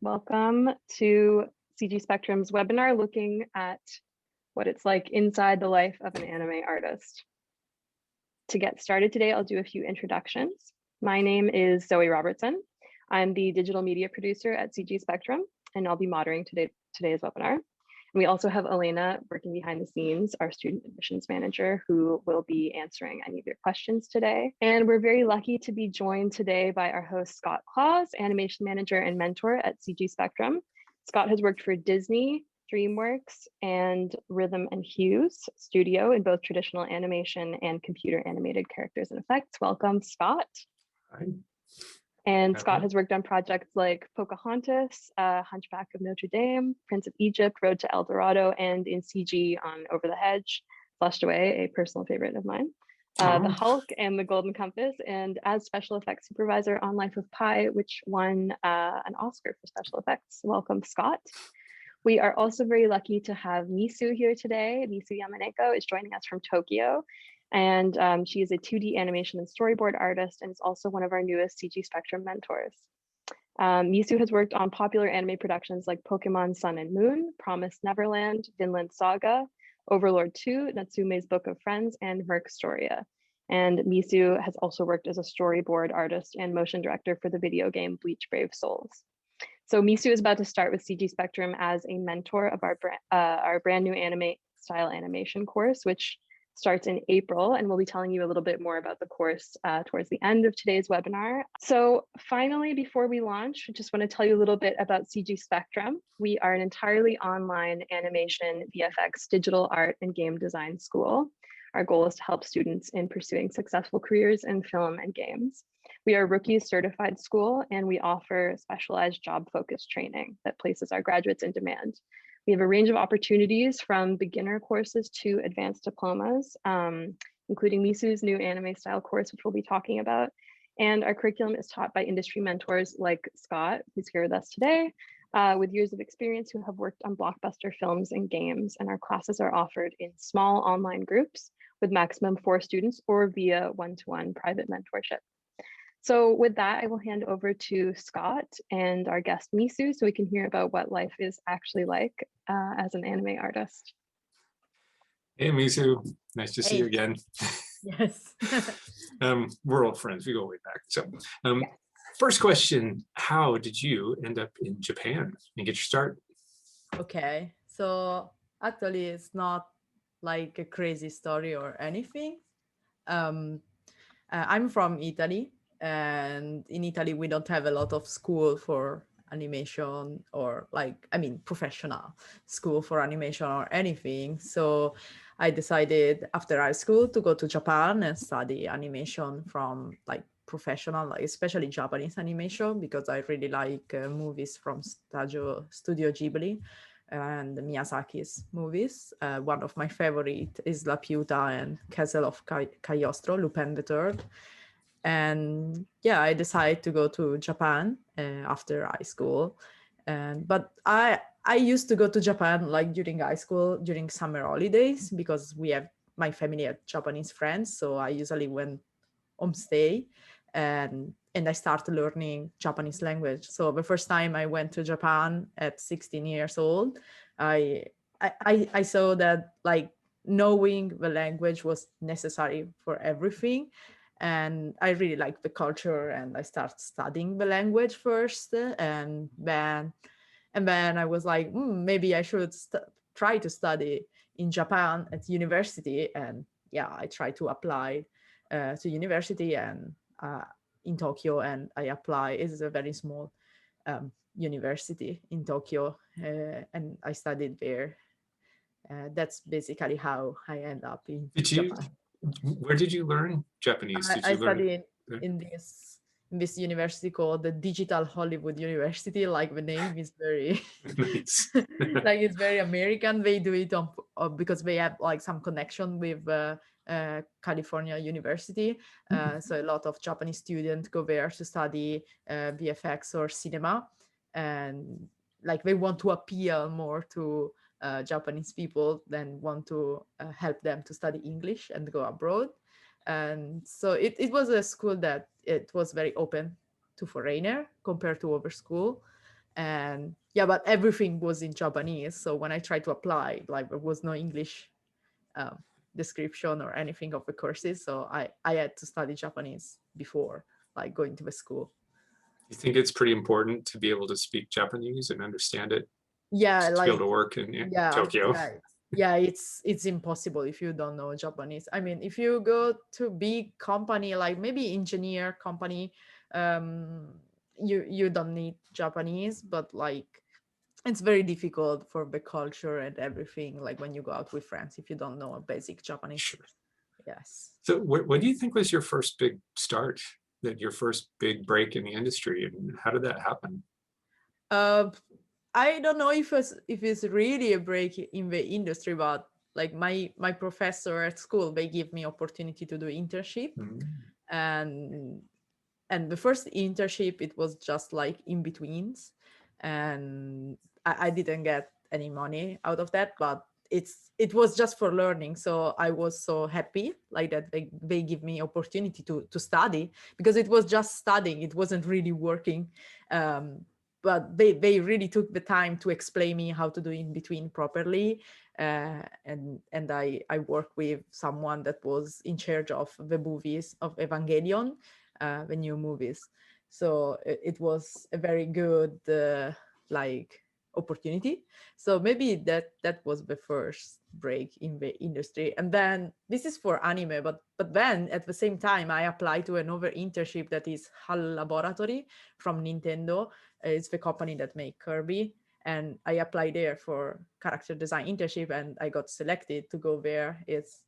Welcome to CG Spectrum's webinar looking at what it's like inside the life of an anime artist. To get started today, I'll do a few introductions. My name is Zoe Robertson. I'm the digital media producer at CG Spectrum, and I'll be moderating today's webinar. And we also have Elena working behind the scenes, our student admissions manager, who will be answering any of your questions today. And we're very lucky to be joined today by our host, Scott Claus, animation manager and mentor at CG Spectrum. Scott has worked for Disney, DreamWorks, and Rhythm and Hues Studio in both traditional animation and computer animated characters and effects. Welcome, Scott. Hi. And Scott has worked on projects like Pocahontas, Hunchback of Notre Dame, Prince of Egypt, Road to El Dorado, and in CG on Over the Hedge, Flushed Away, a personal favorite of mine, The Hulk and The Golden Compass, and as special effects supervisor on Life of Pi, which won an Oscar for special effects. Welcome, Scott. We are also very lucky to have Misu here today. Misu Yamaneko is joining us from Tokyo. And she is a 2D animation and storyboard artist and is also one of our newest CG Spectrum mentors. Misu has worked on popular anime productions like Pokemon Sun and Moon, Promised Neverland, Vinland Saga, Overlord 2, Natsume's Book of Friends, and Merc Storia. And Misu has also worked as a storyboard artist and motion director for the video game Bleach Brave Souls. So Misu is about to start with CG Spectrum as a mentor of our brand new anime style animation course, which starts in April, and we'll be telling you a little bit more about the course towards the end of today's webinar. So finally, before we launch, I just want to tell you a little bit about CG Spectrum. We are an entirely online animation, VFX, digital art, and game design school. Our goal is to help students in pursuing successful careers in film and games. We are a Rookies certified school, and we offer specialized job-focused training that places our graduates in demand. We have a range of opportunities from beginner courses to advanced diplomas, including Misu's new anime style course, which we'll be talking about. And our curriculum is taught by industry mentors like Scott, who's here with us today, with years of experience who have worked on blockbuster films and games. And our classes are offered in small online groups with maximum 4 students or via one-to-one private mentorship. So with that, I will hand over to Scott and our guest Misu so we can hear about what life is actually like as an anime artist. Hey Misu, nice to see you again. Yes. We're old friends, we go way back. So first question, how did you end up in Japan and get your start? Okay, so actually it's not like a crazy story or anything. I'm from Italy. And in Italy, we don't have a lot of school for animation or professional school for animation or anything. So I decided after high school to go to Japan and study animation from professional, especially Japanese animation, because I really like movies from Studio Ghibli and Miyazaki's movies. One of my favorite is La Piuta and Castle of Cagliostro, Lupin III. And yeah, I decided to go to Japan after high school. But I used to go to Japan during high school, during summer holidays, because my family had Japanese friends. So I usually went homestay and I started learning Japanese language. So the first time I went to Japan at 16 years old, I saw that knowing the language was necessary for everything. And I really liked the culture, and I started studying the language first, and then I was like, maybe I should try to study in Japan at university. And yeah, I tried to apply to university and in Tokyo, and I applied. It's a very small university in Tokyo, and I studied there. That's basically how I end up in Japan. Where did you learn Japanese? I studied in this university called the Digital Hollywood University. The name is very nice. it's very American. They do it because they have some connection with California University. So a lot of Japanese students go there to study VFX or cinema, and they want to appeal more to Japanese people than want to help them to study English and go abroad. And so it was a school that it was very open to foreigner compared to other school. And yeah, but everything was in Japanese. So when I tried to apply, like there was no English um, description or anything of the courses. So I had to study Japanese before like going to the school. You think it's pretty important to be able to speak Japanese and understand it Yeah, to be able like to work in yeah, Tokyo? yeah, it's impossible if you don't know Japanese. I mean, if you go to big company like maybe engineer company, um you don't need Japanese, but like it's very difficult for the culture and everything, like when you go out with friends, if you don't know basic Japanese. Sure. Yes. So what do you think was your first big start, that your first big break in the industry, and how did that happen? uh I don't know if it's really a break in the industry, but like my professor at school, they give me opportunity to do internship. Mm, and and the first internship, it was just like in betweens, and I didn't get any money out of that, but it was just for learning. So I was so happy like that they give me opportunity to study, because it was just studying, it wasn't really working. But they really took the time to explain me how to do in between properly. And I worked with someone that was in charge of the movies of Evangelion, the new movies. So it was a very good like opportunity. So maybe that was the first break in the industry. And then this is for anime, but then at the same time I applied to another internship that is HAL Laboratory from Nintendo. It's the company that make Kirby. And I applied there for character design internship, and I got selected to go there. It's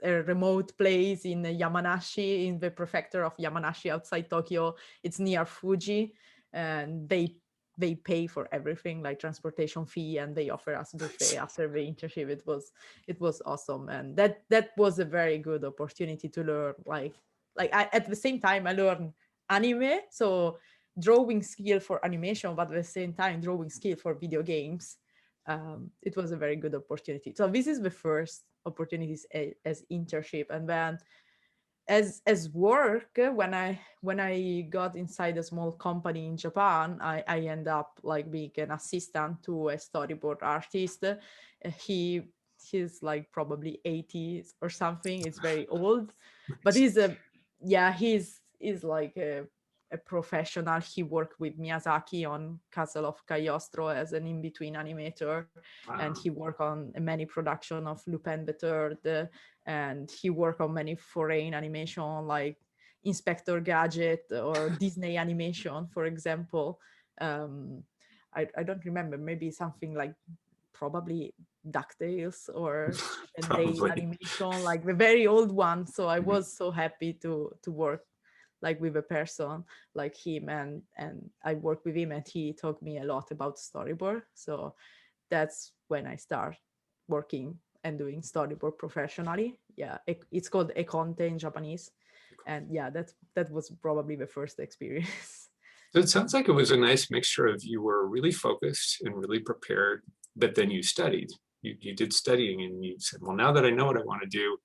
a remote place in Yamanashi, in the prefecture of Yamanashi outside Tokyo. It's near Fuji, and they pay for everything, like transportation fee, and they offer us buffet after the internship. It was awesome, and that was a very good opportunity to learn. At the same time I learned anime, so drawing skill for animation, but at the same time drawing skill for video games. It was a very good opportunity. So this is the first opportunities as internship. And then as work, when I got inside a small company in Japan, I end up like being an assistant to a storyboard artist. He's like probably 80 or something. It's very old, but he's like a professional. He worked with Miyazaki on Castle of Cagliostro as an in-between animator. And wow. he worked on many production of Lupin the Third, and he worked on many foreign animation like Inspector Gadget or Disney animation, for example. um, I don't remember, maybe something like probably DuckTales or Chip and Dale Probably. animation, like the very old one. So I was so happy to work like with a person like him, and I worked with him, and he taught me a lot about storyboard. So that's when I start working and doing storyboard professionally. Yeah, it's called Econte in Japanese. And yeah, that was probably the first experience. So it sounds like it was a nice mixture of, you were really focused and really prepared, but then you studied. You did studying, and you said, well, now that I know what I want to do,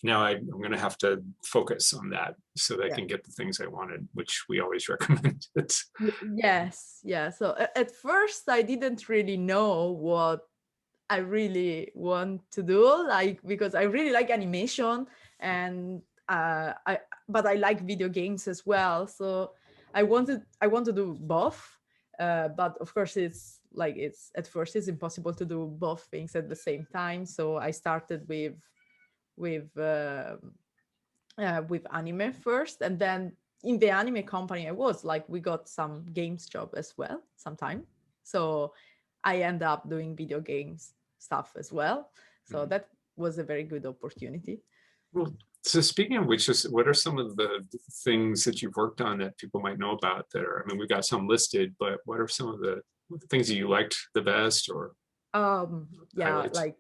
now I'm going to have to focus on that so that I Yeah. can get the things I wanted, which we always recommend. Yes, yeah. So at first I didn't really know what I really want to do, like, because I really like animation, and but I like video games as well. So I want to do both. But of course it's at first it's impossible to do both things at the same time. So I started with with anime first, and then in the anime company I was like, we got some games job as well sometime. So I end up doing video games stuff as well. So Mhm. that was a very good opportunity. Well, so speaking of which, what are some of the things that you've worked on that people might know about that are, I mean, we've got some listed, but what are some of the things that you liked the best, or Yeah, highlights? like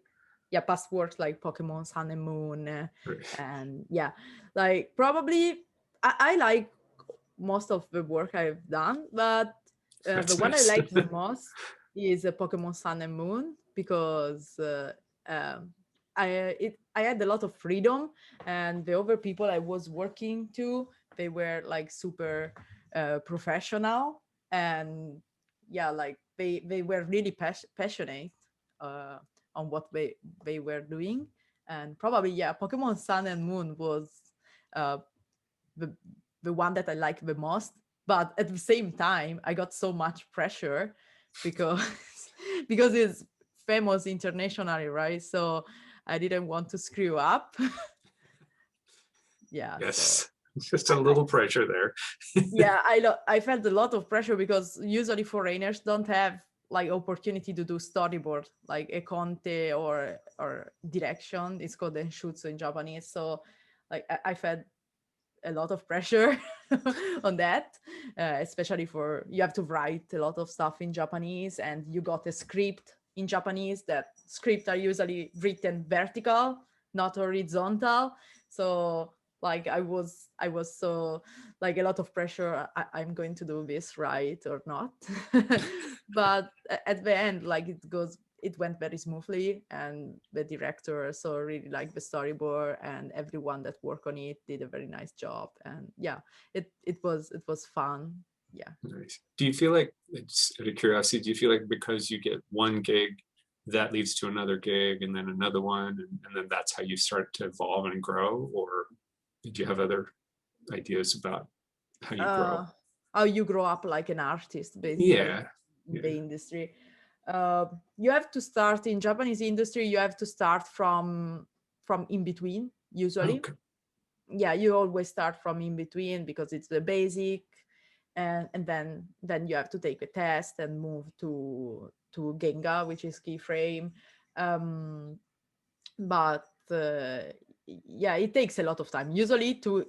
yeah, past works like Pokemon Sun and Moon, Right. and yeah, like probably I like most of the work I've done, but the That's one I nice. like the most is Pokemon Sun and Moon, because um, I had a lot of freedom, and the other people I was working to, they were like super professional, and yeah, like they were really passionate on what they were doing. And probably, yeah, Pokemon Sun and Moon was uh, the the one that I like the most. But at the same time, I got so much pressure because because it's famous internationally, right? So I didn't want to screw up. Yeah. So Yes, just a little pressure there. yeah, I felt a lot of pressure because usually foreigners don't have like opportunity to do storyboard like a conte or direction. It's called enshutsu in Japanese. So like I felt a lot of pressure on that, especially for you have to write a lot of stuff in Japanese, and you got a script in Japanese. That scripts are usually written vertical, not horizontal. So like I was so like a lot of pressure. I'm going to do this right or not. But at the end, like it went very smoothly, and the director so really liked the storyboard, and everyone that worked on it did a very nice job. And yeah, it was fun. Yeah. Nice. Do you feel like, it's out of curiosity, do you feel like because you get one gig, that leads to another gig and then another one, and then that's how you start to evolve and grow? Or did you have other ideas about how you grow? How you grow up like an artist, basically, Yeah. in Yeah. the industry. You have to start in Japanese industry. You have to start from in between usually. Okay. Yeah, you always start from in between because it's the basic, and then you have to take a test and move to Genga, which is keyframe. um but yeah, it takes a lot of time usually to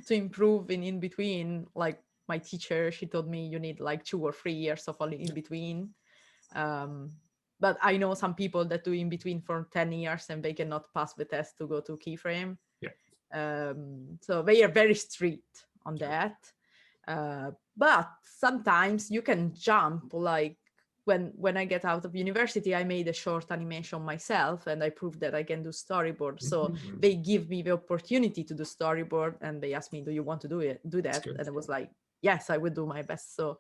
to improve in between. Like my teacher, she told me you need like 2 or 3 years of only in between. um but I know some people that do in between for 10 years and they cannot pass the test to go to keyframe. Yeah. So they are very strict on Yeah. that. But sometimes you can jump. Like when I get out of university, I made a short animation myself, and I proved that I can do storyboard. So Mhm. they give me the opportunity to do storyboard, and they asked me, "Do you want to do That's that?" good. And I was like, "Yes, I would do my best." So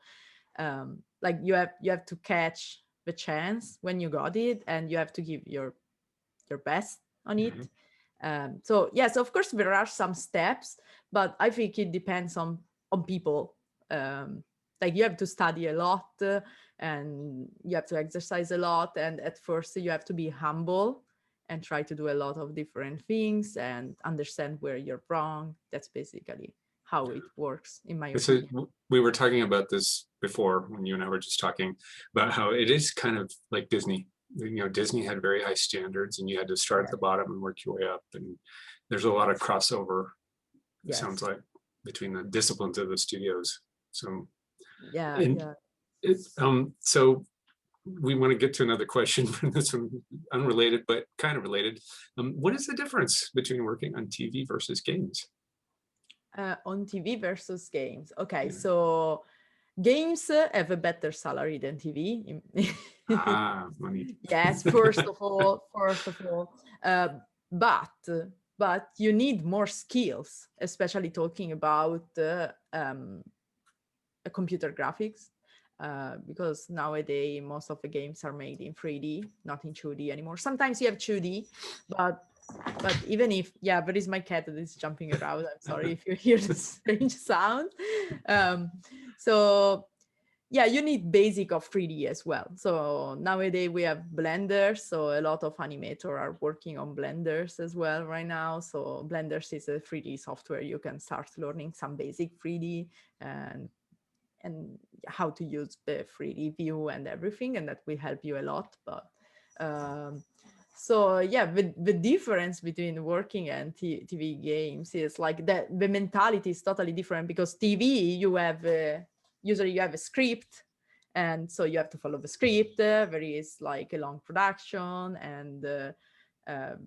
like you have to catch the chance when you got it, and you have to give your best on it. Mhm. So yes, of course there are some steps, but I think it depends on people. Like you have to study a lot, and you have to exercise a lot, and at first you have to be humble and try to do a lot of different things and understand where you're wrong. That's basically how it works, in my So opinion. we were talking about this before when you and I were just talking about how it is kind of like Disney. You know, Disney had very high standards, and you had to start at Yeah. the bottom and work your way up. And there's a lot of crossover, it sounds Yes. like, between the disciplines of the studios. So, Yeah. and Yeah. so we want to get to another question from this one, unrelated but kind of related. What is the difference between working on TV versus games? On TV versus games. Okay, Yeah. so games have a better salary than TV. Ah, money. Yes, first of all, uh, but but you need more skills, especially talking about computer graphics, because nowadays most of the games are made in 3D, not in 2D anymore. Sometimes you have 2D, but even if, yeah, there is my cat that is jumping around. I'm sorry if you hear the strange sound. Um, so yeah, you need basic of 3D as well. So nowadays we have Blender, so a lot of animators are working on Blenders as well right now. So Blenders is a 3D software. You can start learning some basic 3D and how to use the 3D view and everything, and that will help you a lot. But so yeah, the difference between working and TV games is like that the mentality is totally different, because TV you have usually you have a script, and so you have to follow the script. There is like a long production, and um,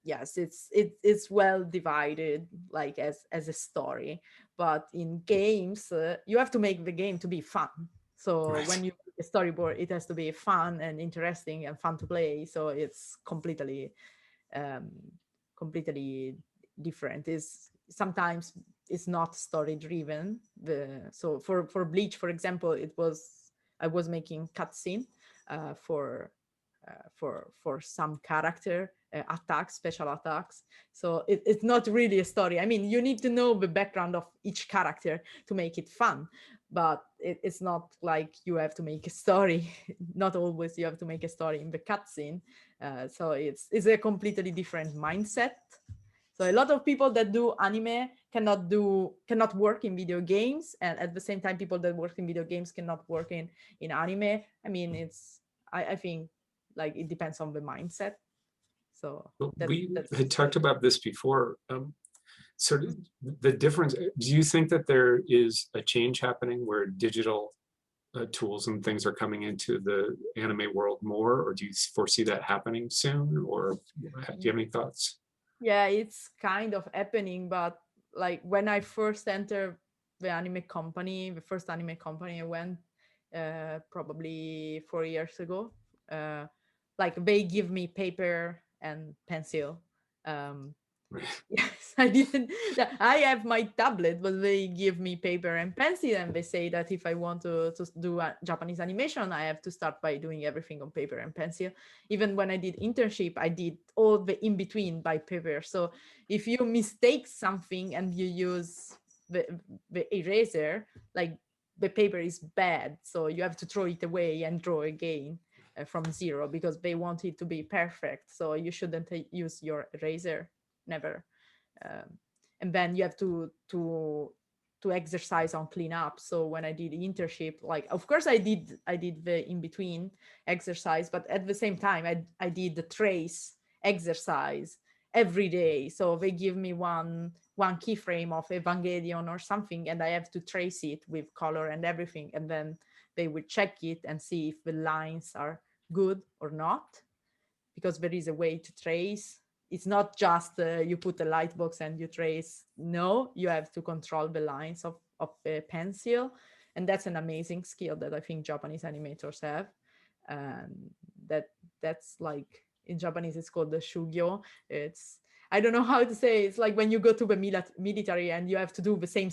yes, it's well divided like as a story. But in games, you have to make the game to be fun. So Right. when you make a storyboard, it has to be fun and interesting and fun to play. So it's um, completely different. Is sometimes it's not story driven. So for Bleach, for example, it was I was making cutscene for some character attacks, special attacks. So it's not really a story. I mean, you need to know the background of each character to make it fun, but it's not like you have to make a story. Not always you have to make a story in the cutscene. So it's a completely different mindset. So a lot of people that do anime cannot work in video games, and at the same time, people that work in video games cannot work in anime. I mean, I think like it depends on the mindset. So Well, that's we that's had talked about this before. Sort of the difference. Do you think that there is a change happening where digital tools and things are coming into the anime world more, or do you foresee that happening soon? Or do you have any thoughts? Yeah, it's kind of happening, but like when I first entered the anime company, the first anime company I went probably 4 years ago, like they give me paper and pencil. Yes, I didn't. I have my tablet, but they give me paper and pencil, and they say that if I want to do a Japanese animation, I have to start by doing everything on paper and pencil. Even when I did internship, I did all the in between by paper. So if you mistake something and you use the eraser, like the paper is bad, so you have to throw it away and draw again from zero because they want it to be perfect. So you shouldn't use your eraser. Never. And then you have to exercise on cleanup. So when I did internship, like of course I did the in between exercise, but at the same time I did the trace exercise every day. So they give me one keyframe of Evangelion or something, and I have to trace it with color and everything, and then they will check it and see if the lines are good or not, because there is a way to trace. It's not just you put a light box and you trace. No, you have to control the lines of a pencil. And that's an amazing skill that I think Japanese animators have. And that's like, in Japanese, it's called the shugyo. I don't know how to say, it's like when you go to the military and you have to do the same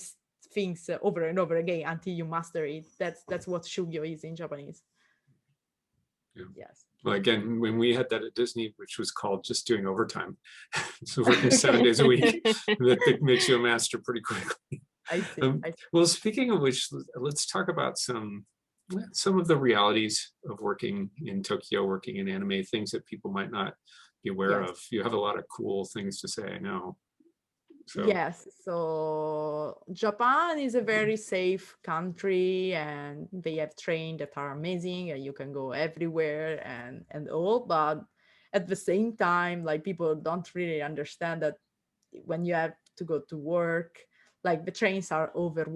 things over and over again until you master it. That's what shugyo is in Japanese. Yeah. Yes. Well, again, when we had that at Disney, which was called just doing overtime, so working 7 days a week, that makes you a master pretty quickly. I see. Well, speaking of which, let's talk about some of the realities of working in Tokyo, working in anime, things that people might not be aware of. You have a lot of cool things to say, I know. So. Yes, so Japan is a very safe country, and they have trains that are amazing, and you can go everywhere and all. But at the same time, like, people don't really understand that when you have to go to work, like, the trains are over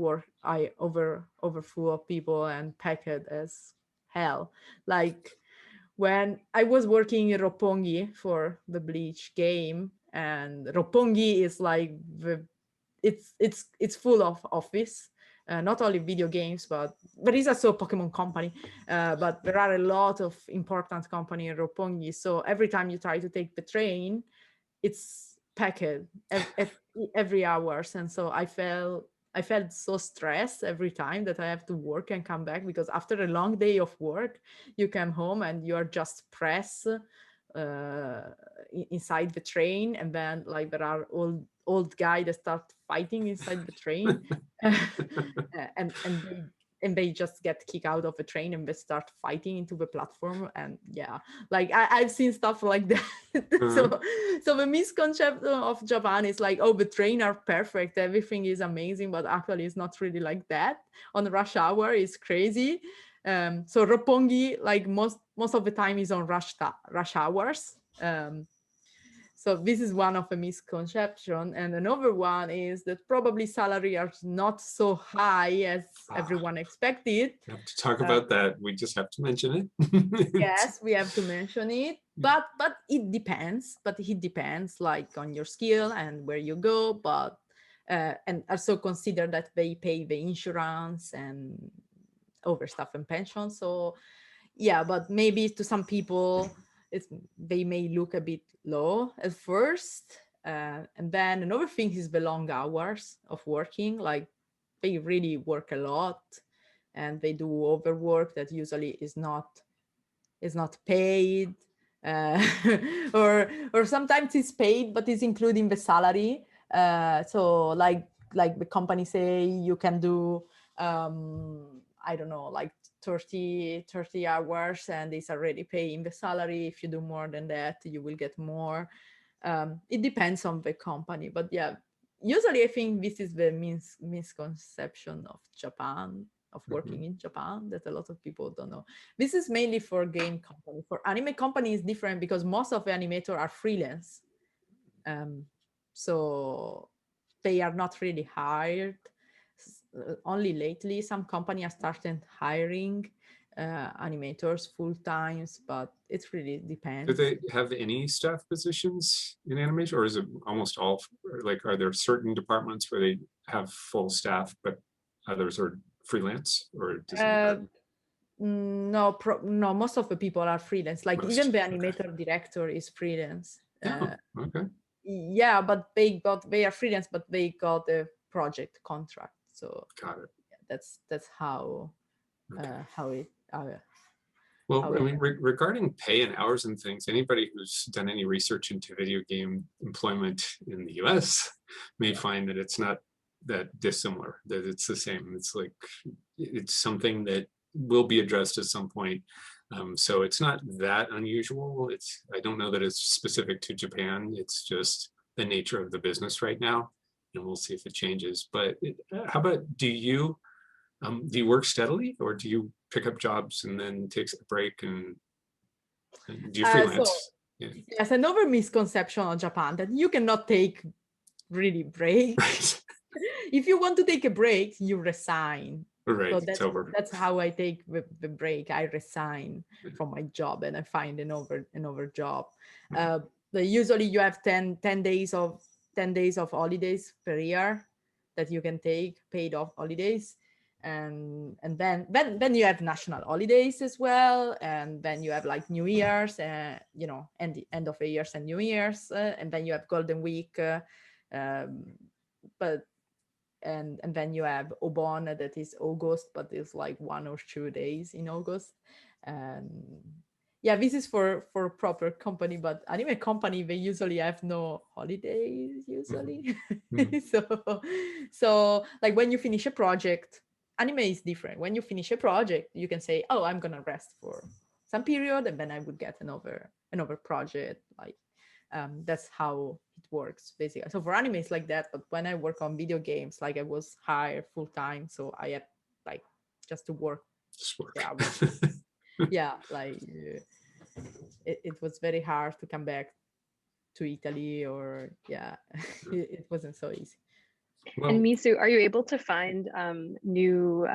full of people and packed as hell. Like, when I was working in Roppongi for the Bleach game, and Roppongi is like it's full of office, not only video games, but there is also a Pokemon company, but there are a lot of important company in Roppongi. So every time you try to take the train, it's packed every hours, and so I felt so stressed every time that I have to work and come back, because after a long day of work, you come home and you are just pressed inside the train, and then like there are old guys that start fighting inside the train, and they just get kicked out of the train and they start fighting into the platform. And yeah, like I've seen stuff like that. So the misconception of Japan is like, oh, the train are perfect, everything is amazing, but actually it's not really like that. On rush hour is crazy. So Roppongi, like most of the time, is on rush hours. So this is one of the misconceptions. And another one is that probably salary are not so high as everyone expected. We have to talk about that. We just have to mention it. Yes, we have to mention it. But it depends. But it depends, like, on your skill and where you go. But and also consider that they pay the insurance and overstuff and pension. So yeah, but maybe to some people they may look a bit low at first, and then another thing is the long hours of working. Like, they really work a lot, and they do overwork that usually is not paid, or sometimes it's paid but it's including the salary. So like the company say you can do I don't know, like 30 hours, and it's already paying the salary. If you do more than that, you will get more. It depends on the company, but yeah, usually I think this is the misconception of Japan, of working in Japan, that a lot of people don't know. This is mainly for game company. For anime company is different because most of the animators are freelance. So they are not really hired. Only lately some company have started hiring animators full times, but it really depends. Do they have any staff positions in animation, or is it almost all, like, are there certain departments where they have full staff, but others are freelance, or does it matter? No, most of the people are freelance. Like Most, even the okay. animator director is freelance. Oh, okay. Yeah, but they are freelance, but they got a project contract. So Got it. that's how Okay. how it. Well, how I it mean, regarding pay and hours and things, anybody who's done any research into video game employment in the US may find that it's not that dissimilar, that it's the same. It's like, it's something that will be addressed at some point. So it's not that unusual. I don't know that it's specific to Japan. It's just the nature of the business right now, and we'll see if it changes. But how about, do you work steadily, or do you pick up jobs and then take a break, and do you freelance? So, yes, another misconception on Japan, that you cannot take really breaks. Right. If you want to take a break, you resign. Right. So It's over. that's how I take the break. I resign from my job and I find another job. Usually you have 10 days of holidays per year that you can take, paid off holidays. And then you have national holidays as well, and then you have like New Year's, and the end of the years and New Year's, and then you have Golden Week, but and then you have Obon, that is August, but it's like 1 or 2 days in August. And yeah, this is for proper company, but anime company, they usually have no holidays usually. So like when you finish a project, anime is different. When you finish a project, you can say, oh, I'm gonna rest for some period, and then I would get another project. Like that's how it works basically. So for anime it's like that, but when I work on video games, like I was hired full time, so I had like just to work. Just work. Yeah, like it was very hard to come back to Italy, or it wasn't so easy. Well, and Misu, are you able to find new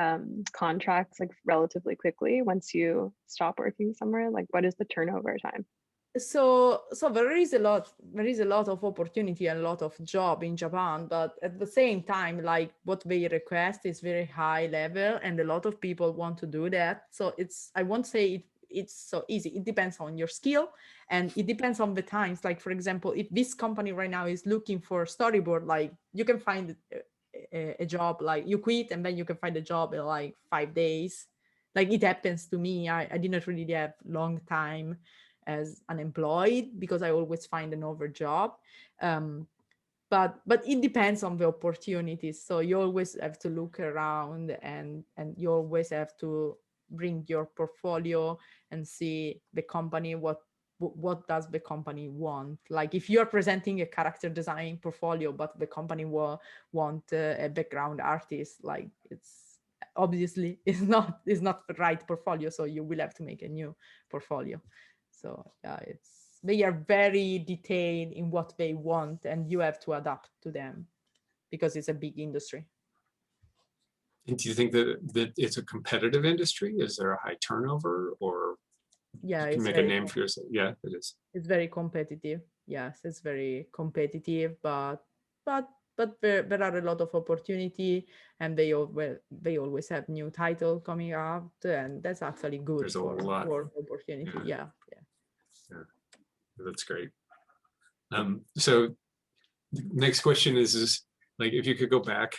contracts like relatively quickly once you stop working somewhere? Like, what is the turnover time? So there is a lot of opportunity and a lot of job in Japan, but at the same time, like what they request is very high level, and a lot of people want to do that. So I won't say it's so easy. It depends on your skill, and it depends on the times. Like for example, if this company right now is looking for storyboard, like you can find a job, like you quit and then you can find a job in like 5 days. Like it happens to me. I didn't really have long time as unemployed because I always find another job. But it depends on the opportunities. So you always have to look around, and you always have to bring your portfolio and see the company, what does the company want. Like if you're presenting a character design portfolio, but the company want a background artist, like it's obviously is not the right portfolio. So you will have to make a new portfolio. So yeah, they are very detailed in what they want, and you have to adapt to them because it's a big industry. and do you think that it's a competitive industry? Is there a high turnover, or Yeah, you can make a name for yourself? Yeah, it is. It's very competitive. Yes, it's very competitive, but there are a lot of opportunity, and they always have new title coming out, and that's actually good. There's a for lot. work opportunity. Yeah. That's great. So next question is like, if you could go back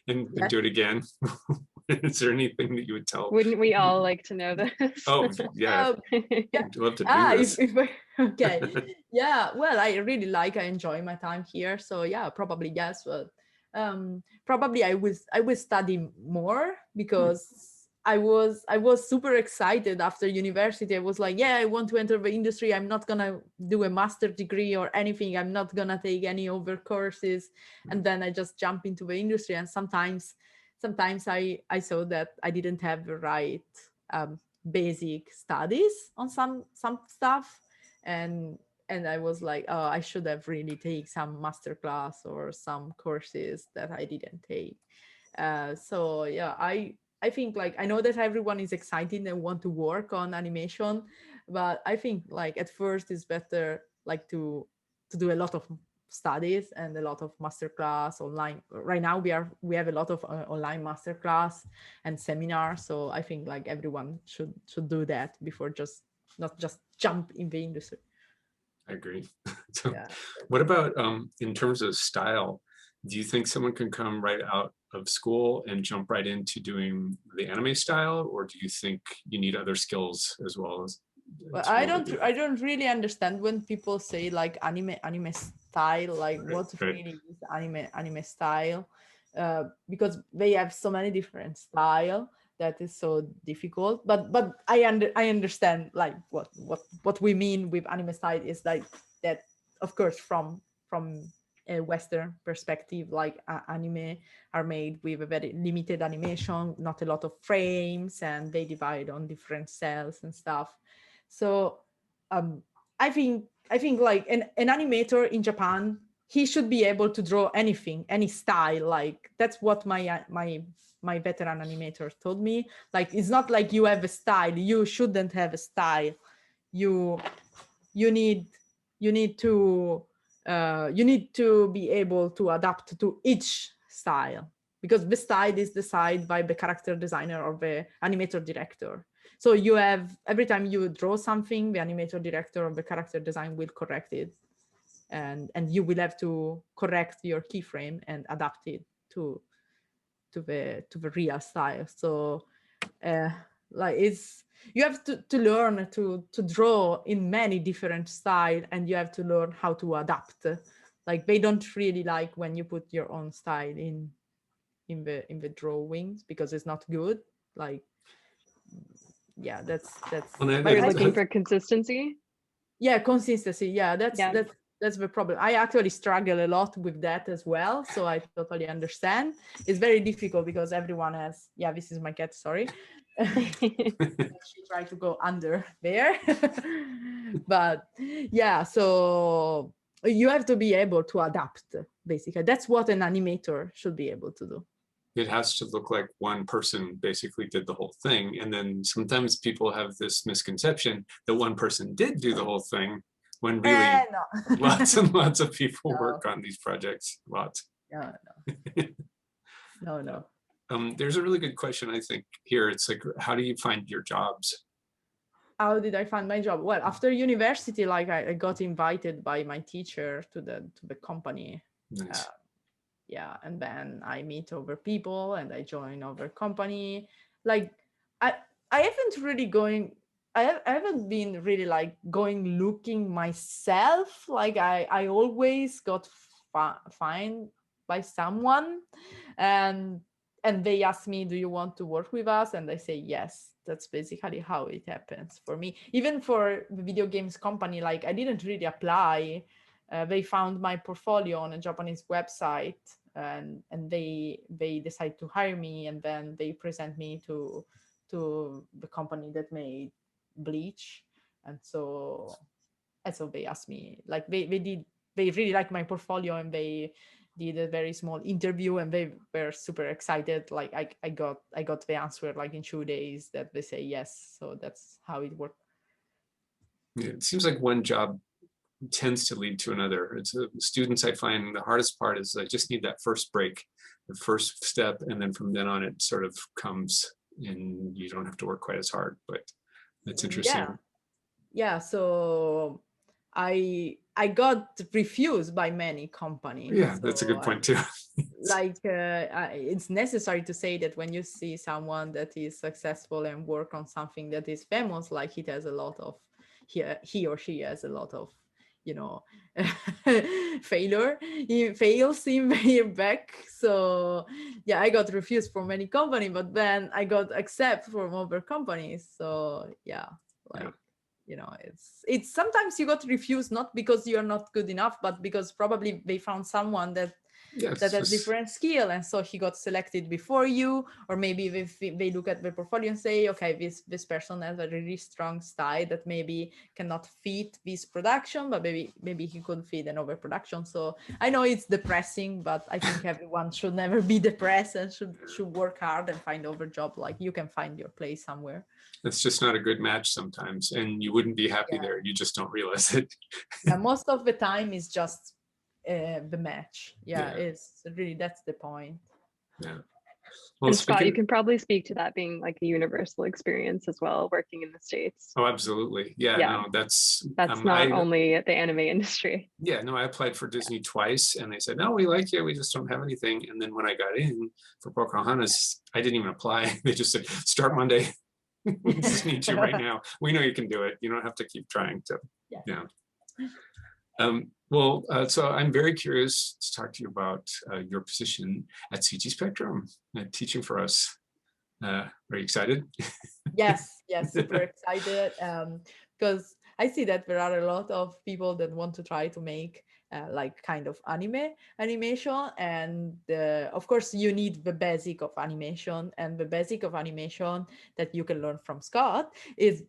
and do it again, Is there anything that you would tell? Wouldn't we all like to know this? Oh, yeah, Yeah. I'd love to do this. Okay. Yeah. Well, I enjoy my time here. So yeah, probably yes. But probably I will study more because I was super excited after university. I was like, yeah, I want to enter the industry. I'm not gonna do a master degree or anything. I'm not gonna take any over courses. And then I just jump into the industry. And sometimes I saw that I didn't have the right basic studies on some stuff, and I was like, oh, I should have really take some master class or some courses that I didn't take. So yeah, I think like I know that everyone is excited and want to work on animation, but I think like at first it's better like to do a lot of studies and a lot of masterclass online. Right now we have a lot of online masterclass and seminars, so I think like everyone should do that before not just jump in the industry. I agree. So Yeah. what about in terms of style? Do you think someone can come right out of school and jump right into doing the anime style, or do you think you need other skills as well as? Well, I don't really understand when people say like anime style, like what really is anime style, because they have so many different style that is so difficult. But I understand like what we mean with anime style is like that, of course, from a Western perspective, like anime are made with a very limited animation, not a lot of frames, and they divide on different cells and stuff. So I think like an animator in Japan, he should be able to draw anything, any style. Like that's what my veteran animator told me. Like it's not like you have a style. You shouldn't have a style. You need to be able to adapt to each style, because the style is decided by the character designer or the animator director. So you have, every time you draw something, the animator director or the character design will correct it, and you will have to correct your keyframe and adapt it to the real style. So like it's, you have to learn to draw in many different styles, and you have to learn how to adapt. Like they don't really like when you put your own style in the drawings, because it's not good. Like yeah, that's Well, Are you looking for consistency? yeah, consistency. Yeah, that's the problem. I actually struggle a lot with that as well, so I totally understand. It's very difficult because everyone has, yeah, this is my cat, sorry. She tried to go under there. But yeah, so you have to be able to adapt, basically. That's what an animator should be able to do. It has to look like one person basically did the whole thing. And then sometimes people have this misconception that one person did do the whole thing, when really No. lots and lots of people work on these projects. Lots. No. There's a really good question, I think, here. It's like, how do you find your jobs? How did I find my job? Well, after university, like I got invited by my teacher to the company. Nice. Yeah, and then I meet other people and I join other company. Like I haven't really I haven't been really like going looking myself. Like I always got find by someone, and they ask me, do you want to work with us? And I say yes. That's basically how it happens for me. Even for the video games company, like I didn't really apply. They found my portfolio on a Japanese website, and they decide to hire me, and then they present me to the company that made Bleach. And so they asked me, like they really like my portfolio, and they did a very small interview, and they were super excited. Like I got the answer like in 2 days that they say yes. So that's how it worked. It seems like one job tends to lead to another. It's students, I find the hardest part is I just need that first break, the first step, and then from then on it sort of comes, and you don't have to work quite as hard. But that's interesting. Yeah. So I I got refused by many companies. Yeah, that's a So good point too. it's necessary to say that when you see someone that is successful and work on something that is famous, like it has a lot of, he or she has a lot of, you know, failure, he fails in way back. So yeah, I got refused from many companies, but then I got accept from other companies. So yeah, like, Yeah. you know, it's sometimes you got refused not because you're not good enough, but because probably they found someone that Yeah, that has different skill, and so he got selected before you. Or maybe they look at the portfolio and say, okay, this person has a really strong style that maybe cannot fit this production, but maybe he could fit another production. So I know it's depressing, but I think everyone should never be depressed and should work hard and find other job. Like, you can find your place somewhere. it's just not a good match sometimes, and you wouldn't be happy there. You just don't realize it. And most of the time is just the match. Yeah. It's really, that's the point. Yeah. Well, And Scott, you can probably speak to that being like a universal experience as well, working in the States. Oh, absolutely. Yeah, Yeah. no, that's not only at the anime industry. Yeah, no, I applied for Disney twice and they said, no, we like you, we just don't have anything. And then when I got in for Pocahontas, I didn't even apply. They just said, start Monday. We just need you right now. We know you can do it. You don't have to keep trying to. Yeah. Well, so I'm very curious to talk to you about your position at CG Spectrum, teaching for us. Are you excited? Yes, super excited. Because I see that there are a lot of people that want to try to make like kind of animation, and of course you need the basic of animation, and the basic of animation that you can learn from Scott is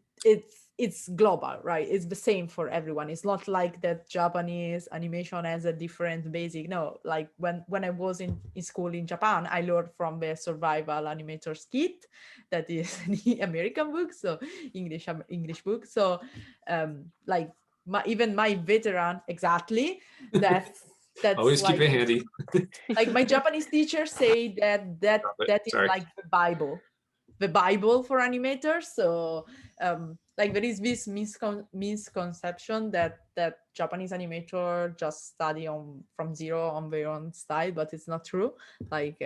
it's global, right? It's the same for everyone. It's not like that Japanese animation has a different basic. No, like when I was in school in Japan, I learned from the Survival Animator's Kit, that is the American book, so English book. So like even my veteran, exactly, that's Always like, keep it handy. Like my Japanese teacher say that is like the Bible for animators. So like there is this misconception that Japanese animator just study from zero on their own style, but it's not true. Like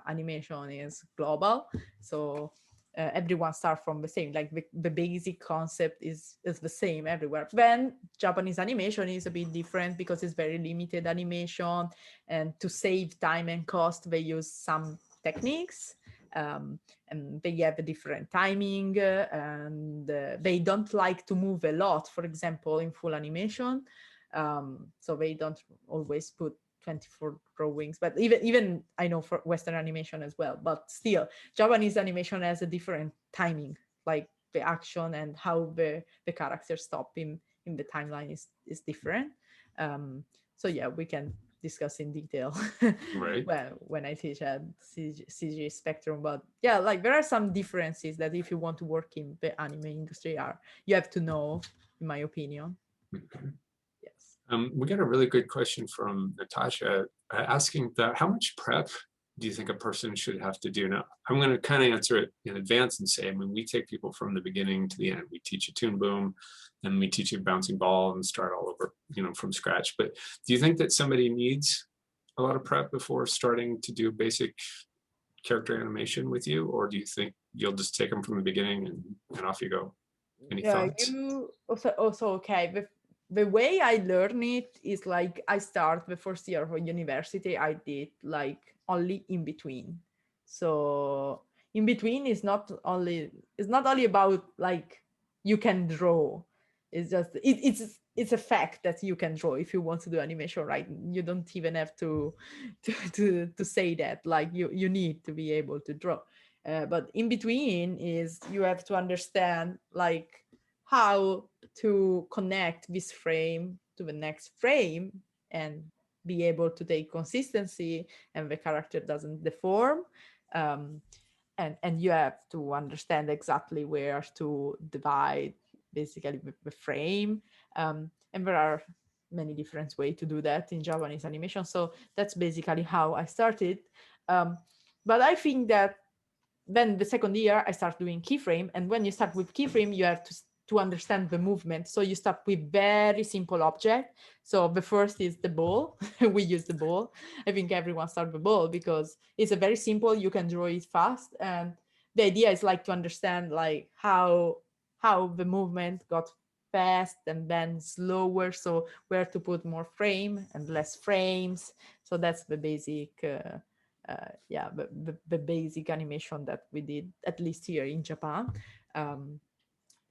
animation is global, so everyone starts from the same, like the basic concept is the same everywhere. Then Japanese animation is a bit different because it's very limited animation, and to save time and cost they use some techniques, and they have a different timing, and they don't like to move a lot, for example, in full animation. So they don't always put 24 drawings, but even I know for Western animation as well, but still Japanese animation has a different timing, like the action and how the characters stop in the timeline is different. So yeah, we can discuss in detail Right. when I teach at CG Spectrum. But yeah, like there are some differences that if you want to work in the anime industry you have to know, in my opinion. Okay. Yes. We got a really good question from Natasha asking that how much prep do you think a person should have to do? Now, I'm going to kind of answer it in advance and say, I mean, we take people from the beginning to the end. We teach you Toon Boom, and we teach you Bouncing Ball and start all over, from scratch. But do you think that somebody needs a lot of prep before starting to do basic character animation with you? Or do you think you'll just take them from the beginning and off you go? Any thoughts? You also okay. The way I learn it is like I start the first year of university, I did like only in between. So in between is not only about like you can draw. It's just it's a fact that you can draw if you want to do animation, right? You don't even have to say that, like you need to be able to draw. But in between is you have to understand like how to connect this frame to the next frame and be able to take consistency and the character doesn't deform. And you have to understand exactly where to divide basically the frame. And there are many different ways to do that in Japanese animation. So that's basically how I started. But I think that then the second year I start doing keyframe, and when you start with keyframe, you have to to understand the movement. So you start with very simple object. So the first is the ball. We use the ball. I think everyone starts with the ball because it's a very simple, you can draw it fast. And the idea is like to understand like how the movement got fast and then slower. So where to put more frame and less frames. So that's the basic, the basic animation that we did, at least here in Japan.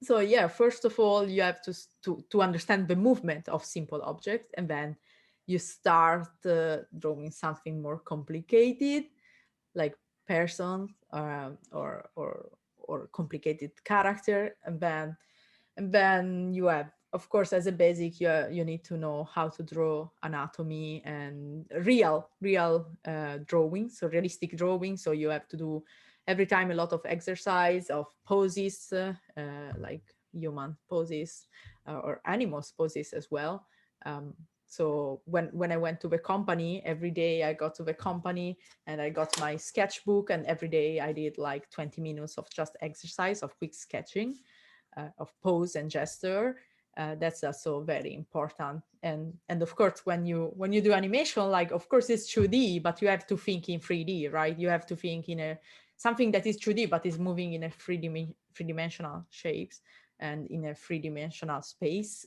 So yeah, first of all, you have to understand the movement of simple objects, and then you start drawing something more complicated, like person or complicated character, and then you have, of course, as a basic, you need to know how to draw anatomy and real drawing, so realistic drawing. So you have to do every time a lot of exercise of poses, like human poses or animals poses as well. So when I went to the company, every day I got to the company and I got my sketchbook, and every day I did like 20 minutes of just exercise of quick sketching of pose and gesture. That's also very important. And of course, when you do animation, like, of course it's 2D, but you have to think in 3D, right? You have to think in something that is 2D, but is moving in a three-dimensional shapes and in a three-dimensional space.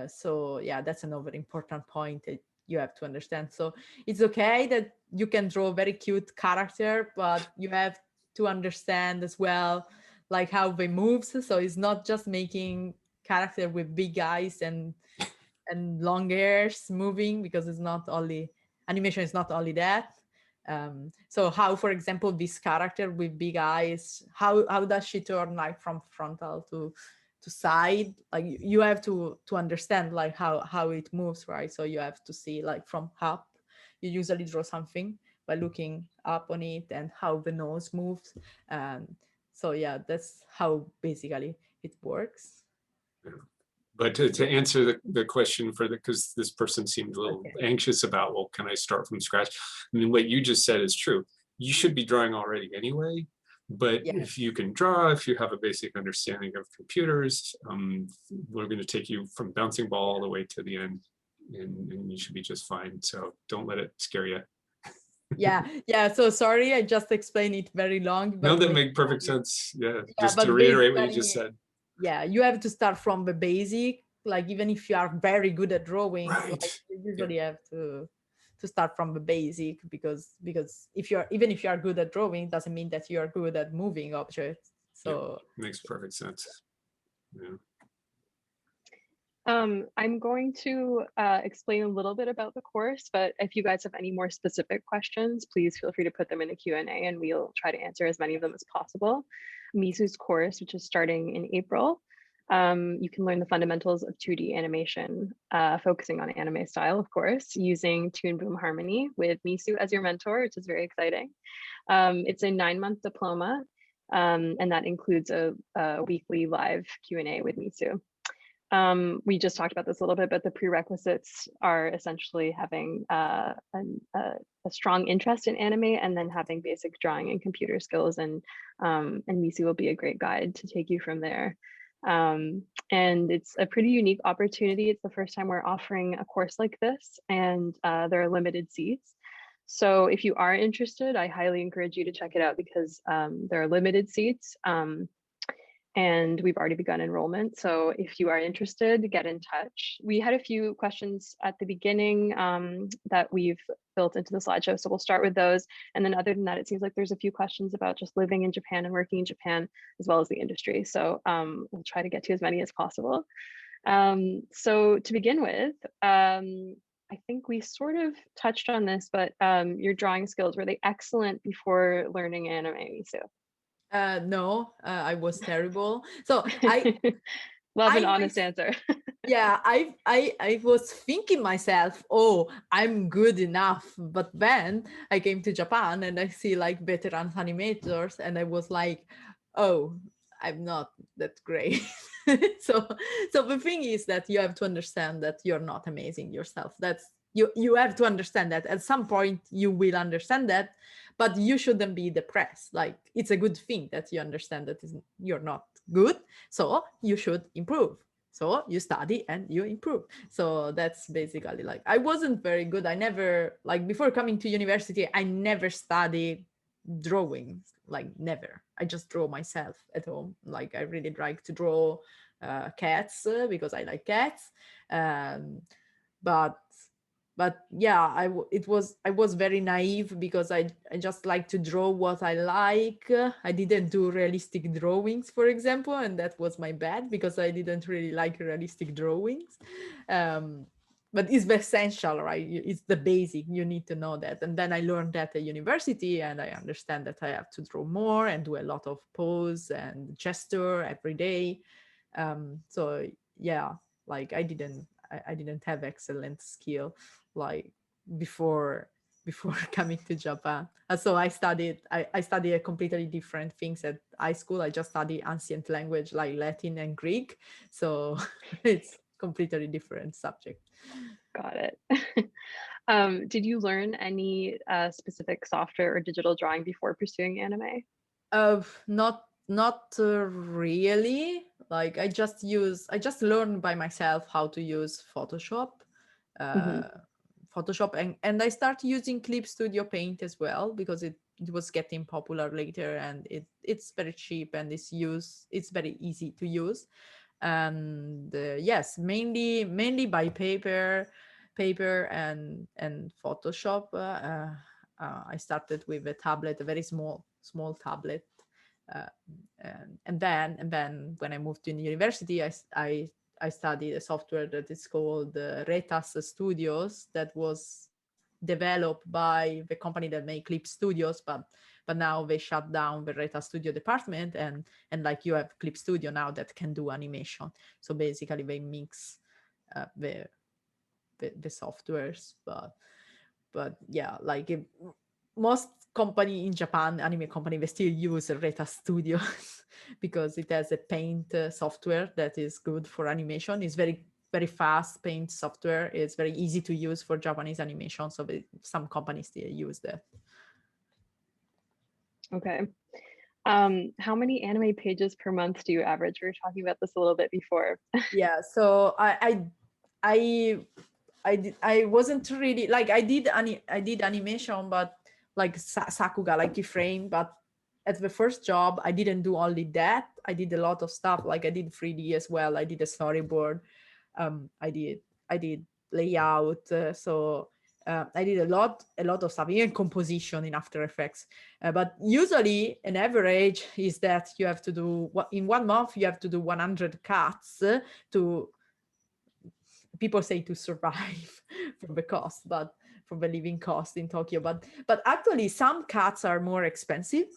So yeah, that's another important point that you have to understand. So it's okay that you can draw a very cute character, but you have to understand as well like how they move. So it's not just making character with big eyes and long hairs moving, because it's not only animation is not only that. So how, for example, this character with big eyes, how does she turn like from frontal to side? Like you have to understand like how it moves, right? So you have to see like from up. You usually draw something by looking up on it and how the nose moves. So yeah, that's how basically it works. But to answer the question because this person seemed a little anxious about, well, can I start from scratch? I mean, what you just said is true. You should be drawing already anyway, but if you can draw, if you have a basic understanding of computers, we're going to take you from bouncing ball all the way to the end, and you should be just fine. So don't let it scare you. Yeah. So sorry, I just explained it very long. But no, that makes perfect sense. Yeah, just to reiterate what you just said. Yeah, you have to start from the basic. Like even if you are very good at drawing, like, you usually have to start from the basic, because if you are good at drawing, it doesn't mean that you are good at moving objects. So makes perfect sense. Yeah. I'm going to explain a little bit about the course, but if you guys have any more specific questions, please feel free to put them in the Q&A and we'll try to answer as many of them as possible. Misu's course, which is starting in April, you can learn the fundamentals of 2D animation, focusing on anime style, of course, using Toon Boom Harmony with Misu as your mentor, which is very exciting. It's a 9-month diploma, and that includes a weekly live Q&A with Misu. We just talked about this a little bit, but the prerequisites are essentially having a strong interest in anime and then having basic drawing and computer skills, and Misu will be a great guide to take you from there. And it's a pretty unique opportunity. It's the first time we're offering a course like this, and there are limited seats. So if you are interested, I highly encourage you to check it out, because there are limited seats. And we've already begun enrollment. So if you are interested, get in touch. We had a few questions at the beginning that we've built into the slideshow. So we'll start with those. And then other than that, it seems like there's a few questions about just living in Japan and working in Japan, as well as the industry. So we'll try to get to as many as possible. So to begin with, I think we sort of touched on this, but your drawing skills, were they excellent before learning anime, Misu? No, I was terrible. So I love an honest answer. Yeah, I was thinking myself, oh, I'm good enough. But then I came to Japan and I see like veteran animators, and I was like, oh, I'm not that great. So the thing is that you have to understand that you're not amazing yourself. That's you have to understand that at some point you will understand that, but you shouldn't be depressed. Like, it's a good thing that you understand that you're not good, so you should improve. So you study and you improve. So that's basically like, I wasn't very good. I never, like before coming to university, I never studied drawing, like never. I just draw myself at home. Like I really like to draw cats because I like cats. Um, but yeah, I was very naive because I just like to draw what I like. I didn't do realistic drawings, for example, and that was my bad because I didn't really like realistic drawings. But it's essential, right? It's the basic, you need to know that. And then I learned that at university, and I understand that I have to draw more and do a lot of pose and gesture every day. So yeah, like I didn't have excellent skill like before coming to Japan. So I studied a completely different things at high school. I just studied ancient language like Latin and Greek. So it's completely different subject. Got it. Did you learn any specific software or digital drawing before pursuing anime? Not really. Like I just learned by myself how to use Photoshop. Mhm. Photoshop and I started using Clip Studio Paint as well because it was getting popular later, and it's very cheap and it's very easy to use. And yes, mainly by paper and Photoshop. I started with a tablet, a very small tablet. uh, and then when I moved to university, I studied a software that is called Retas Studios, that was developed by the company that made Clip Studios, but now they shut down the Reta Studio department, and like you have Clip Studio now that can do animation. So basically they mix the softwares, but yeah, like most company in Japan, anime company, they still use Reta Studios because it has a paint software that is good for animation. It's very fast paint software. It's very easy to use for Japanese animation. So some companies still use that. Okay. How many anime pages per month do you average? We were talking about this a little bit before. Yeah, so I wasn't really like I did animation, but like Sakuga, like Keyframe. But at the first job, I didn't do only that. I did a lot of stuff. Like I did 3D as well. I did a storyboard. I did layout. I did a lot of stuff, even composition in After Effects. But usually, an average is that you have to do in 1 month. You have to do 100 cuts to. People say to survive from the cost, but from the living cost in Tokyo. But actually, some cuts are more expensive.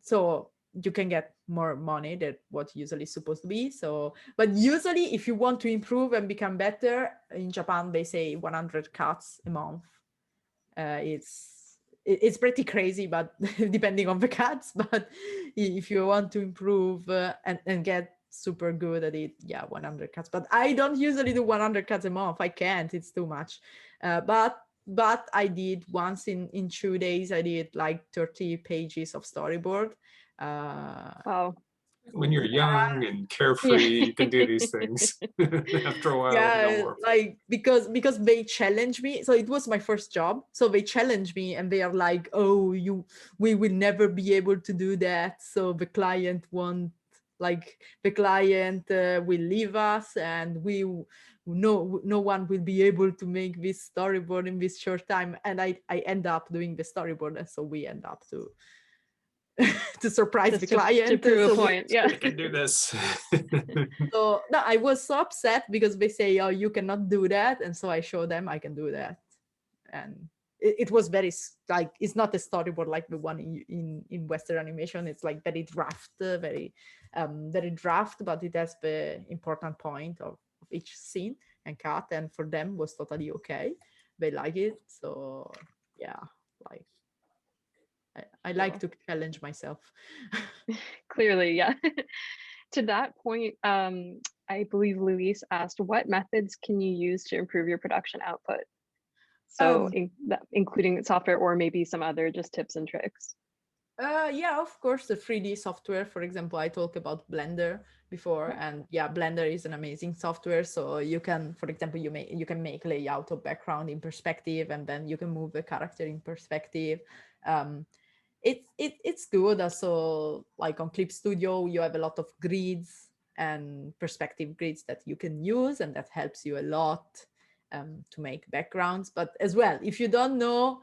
So you can get more money than what usually is supposed to be. So, but usually if you want to improve and become better in Japan, they say 100 cuts a month. It's pretty crazy, but depending on the cuts. But if you want to improve and get super good at it, yeah, 100 cuts. But I don't usually do 100 cuts a month. I can't. It's too much. But I did once in 2 days. I did like 30 pages of storyboard. Wow. When you're young and carefree, Yeah. you can do these things. After a while, they don't Yeah, work. like because they challenge me. So it was my first job, so they challenge me and they are like, oh, we will never be able to do that, so the client won't, like the client will leave us, and no one will be able to make this storyboard in this short time. And I end up doing the storyboard, and so we end up to to surprise Just the to client. prove a So point. Yeah. I can do this. so no, I was so upset because they say, oh, you cannot do that. And so I show them I can do that. And it was very like, it's not a storyboard like the one in Western animation. It's like very draft, very draft, but it has the important point of each scene and cut. And for them was totally okay. They like it. So yeah, like I like to challenge myself. Clearly, yeah. To that point, I believe Luis asked, what methods can you use to improve your production output? So Um, including software or maybe some other just tips and tricks. Yeah, of course, the 3D software. For example, I talked about Blender before, and yeah, Blender is an amazing software. So you can, for example, you can make layout of background in perspective, and then you can move the character in perspective. Um, it's good. Also, like on Clip Studio, you have a lot of grids and perspective grids that you can use, and that helps you a lot to make backgrounds. But as well, if you don't know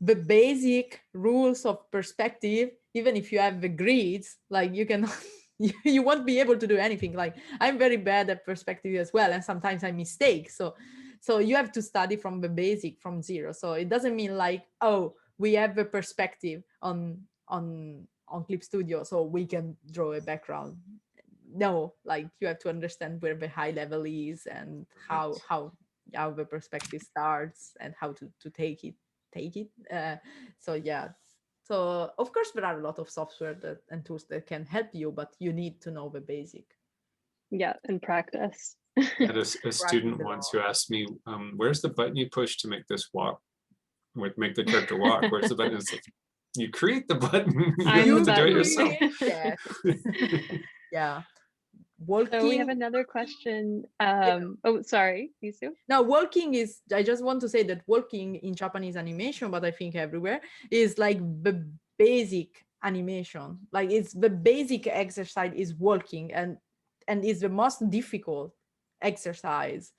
the basic rules of perspective, even if you have the grids, like you can you won't be able to do anything. Like I'm very bad at perspective as well, and sometimes I mistake. So you have to study from the basic, from zero. So it doesn't mean like, oh, we have a perspective on Clip Studio, so we can draw a background. No, like you have to understand where the high level is, and how the perspective starts, and how to take it. So yeah, so of course there are a lot of software that and tools that can help you, but you need to know the basic. Yeah, and practice. I had a student Practice a once lot. who asked me, where's the button you push to make this walk, make the character walk? Where's the button? It's like, you create the button. You I'm have the to do it button. yourself. Yes. Yeah. So we have Walking. another question. Yeah. Oh, sorry, Lisu. Now, walking is, I just want to say that walking in Japanese animation, but I think everywhere, is like the basic animation. Like it's the basic exercise is walking, and is the most difficult exercise.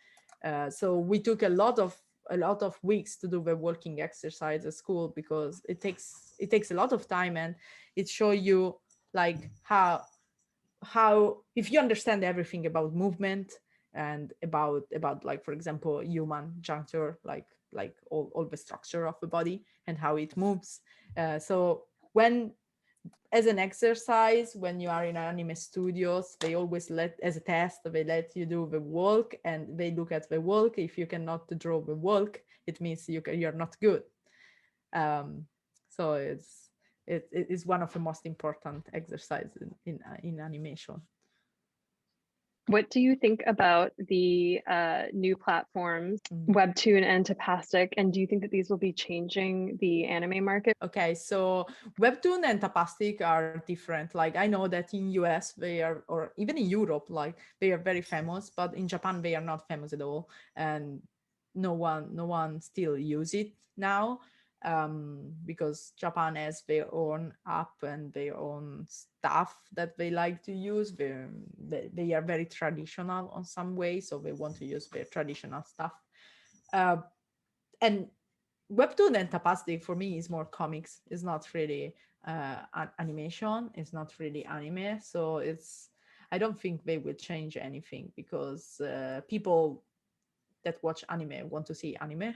So we took a lot of weeks to do the walking exercise at school, because it takes a lot of time, and it shows you like how if you understand everything about movement, and about like, for example, human juncture, like all the structure of the body and how it moves. So when, as an exercise, when you are in anime studios, they always as a test, they let you do the walk, and they look at the walk. If you cannot draw the walk, it means you're not good. So it is one of the most important exercises in animation. What do you think about the new platforms, Webtoon and Tapastic? And do you think that these will be changing the anime market? Okay, so Webtoon and Tapastic are different. Like I know that in US they are, or even in Europe, like they are very famous, but in Japan they are not famous at all, and no one still use it now, because Japan has their own app and their own stuff that they like to use. They are very traditional on some way, so they want to use their traditional stuff. And Webtoon and Tapastic for me is more comics. It's not really animation. It's not really anime. So I don't think they will change anything, because people that watch anime want to see anime,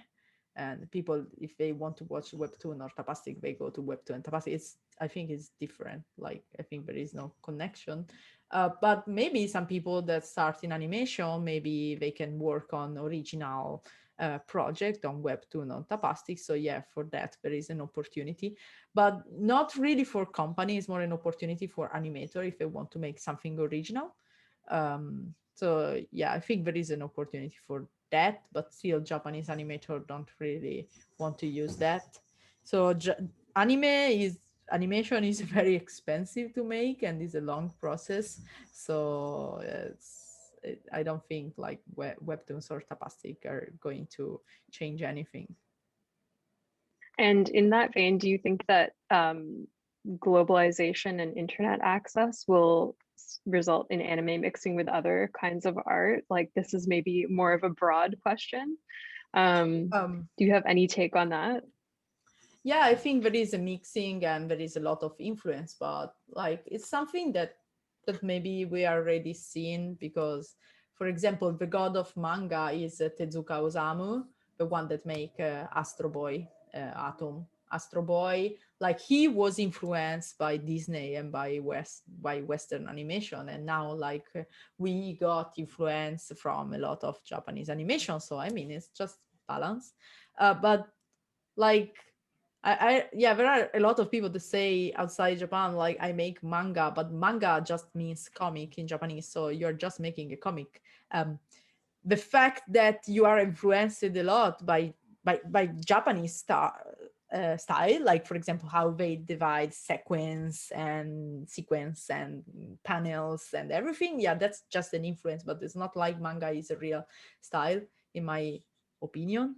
and people, if they want to watch Webtoon or Tapastic, they go to Webtoon and Tapastic. I think it's different. Like I think there is no connection. But maybe some people that start in animation, maybe they can work on original project on Webtoon or Tapastic. So yeah, for that there is an opportunity, but not really for companies. More an opportunity for animator if they want to make something original. So yeah, I think there is an opportunity for that, but still Japanese animator don't really want to use that. So animation is very expensive to make, and is a long process. So I don't think like Webtoons or Tapastic are going to change anything. And in that vein, do you think that globalization and internet access will result in anime mixing with other kinds of art? Like this is maybe more of a broad question. Do you have any take on that? Yeah, I think there is a mixing and there is a lot of influence, but like it's something that maybe we are already seeing, because, for example, the god of manga is Tezuka Osamu, the one that make Astro Boy, Atom. Astro Boy, like he was influenced by Disney and by Western animation, and now like we got influence from a lot of Japanese animation. So I mean, it's just balance, but like yeah, there are a lot of people that say outside Japan, like I make manga, but manga just means comic in Japanese, so you're just making a comic. The fact that you are influenced a lot by Japanese style, like for example how they divide sequence and sequence and panels and everything. Yeah, that's just an influence, but it's not like manga is a real style in my opinion.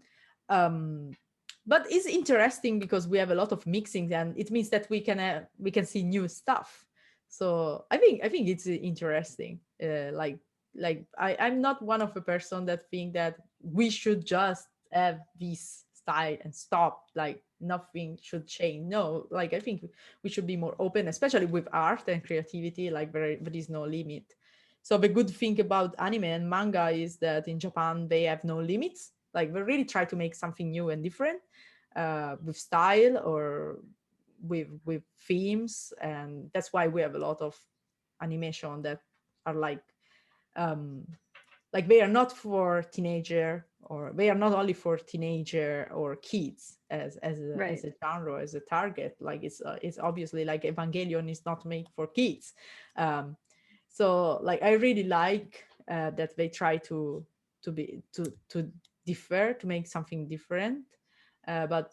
But it's interesting because we have a lot of mixing, and it means that we can see new stuff. So I think it's interesting. I'm not one of a person that think that we should just have this style and stop, like nothing should change. No, like I think we should be more open, especially with art and creativity. Like there is no limit. So the good thing about anime and manga is that in Japan they have no limits. Like they really try to make something new and different, with style or with themes, and that's why we have a lot of animation that are like they are not for teenager, or they are not only for teenager or kids as Right. a genre, as a target. Like it's obviously like Evangelion is not made for kids. So like I really like that they try to differ, to make something different. But